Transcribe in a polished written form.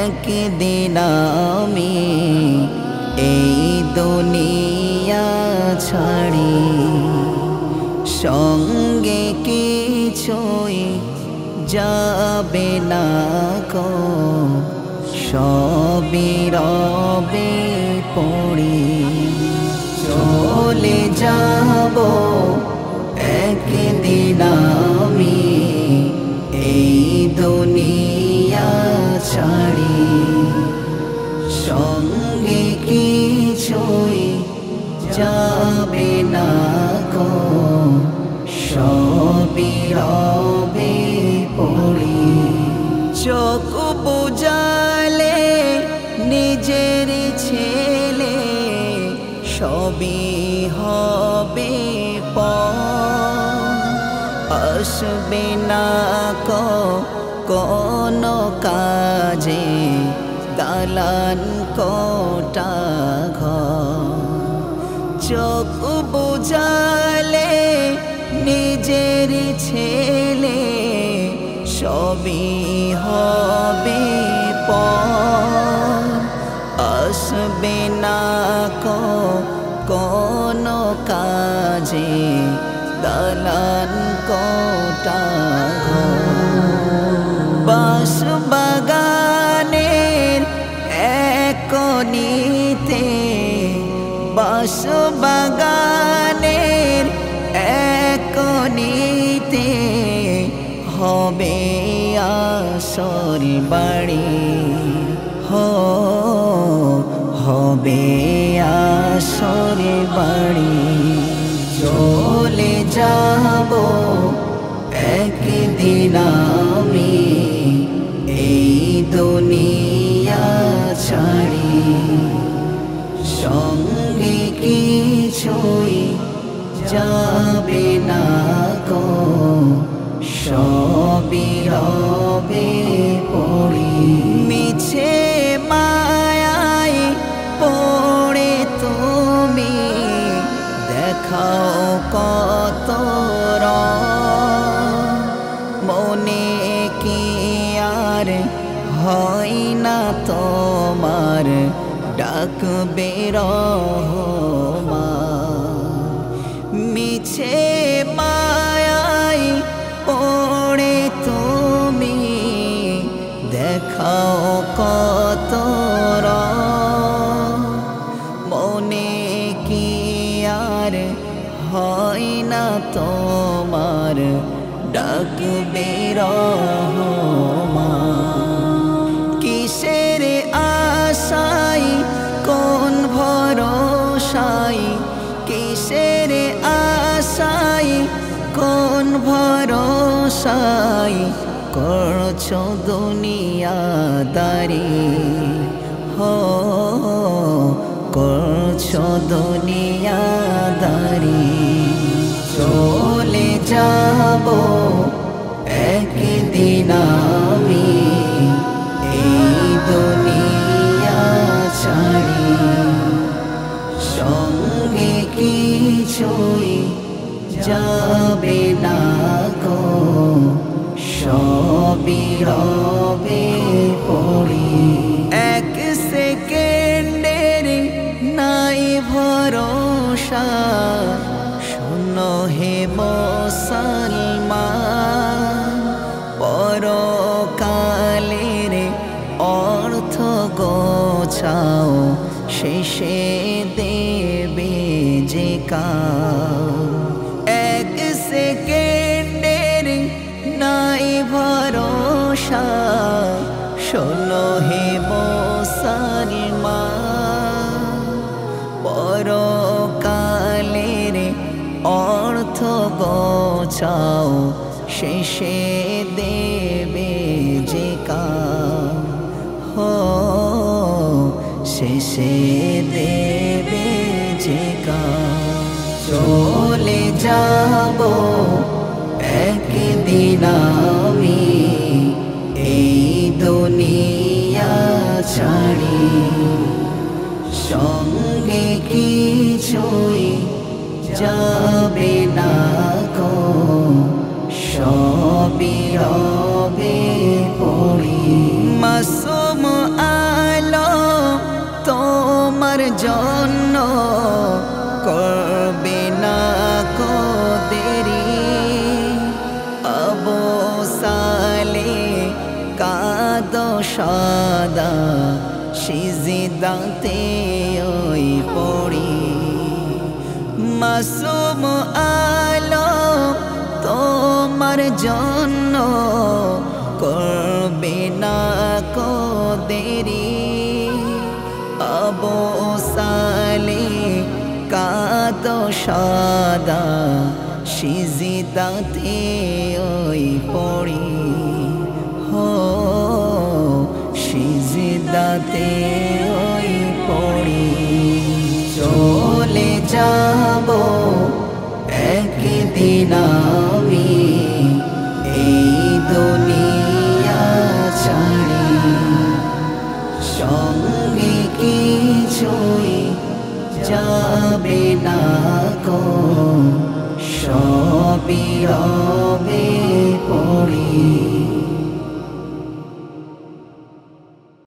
একদিন আমি এই দুনিয়া ছাড়ি, সঙ্গে কিছুই যাবে না কো, সবই রবে পড়ি। চলে যাব একদিন আমি এই দুনিয়া ছাড়ি, সঙ্গে কিছুই যাবে না কো, সবই রবে পড়ি। চোখ বুঝালে নিজের ছেলে, সবই হবে পর, আসবে না কো কোনো কাজে দালান কোটা ঘর। চোখ বুঝালে নিজের ছেলে, সবই হবে পর, আসবে না কো কোনো কাজে দালান কোটা ঘর। বাঁশ বাগানের এক কোণিতে, বাঁশ বাগানের এক কোণিতে হবে আসল বাড়ি, হবে আসল বাড়ি। চলে যাব একদিন আমি এই দুনিয়া ছাড়ি, সঙ্গে কিছুই যাবে না কো, সবই রবে পড়ি। মিছে মায়ায় পড়ে তুমি দেখাও কত রং, মনে কি আর হয় না তোমার ডাকবে রহমান। মিছে মায়ায় পড়ে তুমি দেখাও কত রং, মনে কি আর হয় না তোমার ডাকবে রহমান। কিসের আশায় কোন ভরসায়, কিসের আশায় কোন ভরসায় করছো দুনিয়াদারি, করছো দুনিয়াদারি। চলে যাব একদিন আমি এই দুনিয়া ছাড়ি, সঙ্গে কিছুই যাবে না কো, সবই রবে পড়ি। এক সেকেন্ডের নাই ভরসা, শোনো হে মুসলমান, পরকালের অর্থ গোছাও, শেষে দেবে যে কাল। এক সেকেন্ডের নাই ভরসা, শোনো হে মুসলমান, পরকালের অর্থ গোছাও, শেষে দেবে যে কাল, শেষে দেবে যে কাল। চলে যাব একদিন আমি এই দুনিয়া ছাড়ি, সঙ্গে কিছুই যাবে না কো, সবই রবে পড়ি। মাসুম জন্য করবে না কো দেরি অবসালে কাঁদো সদা সিজদাতে ওই পড়ি মাসুম আলম তোমার জন্য করবে না কো দেরি অবসালে কাঁদো সদা সিজদাতে ওই পড়ি হো সিজদাতে ওই পড়ি চলে যাব একদিন আমি এই দুনিয়া ছাড়ি সঙ্গে কিছুই যাবে না কো সবই রবে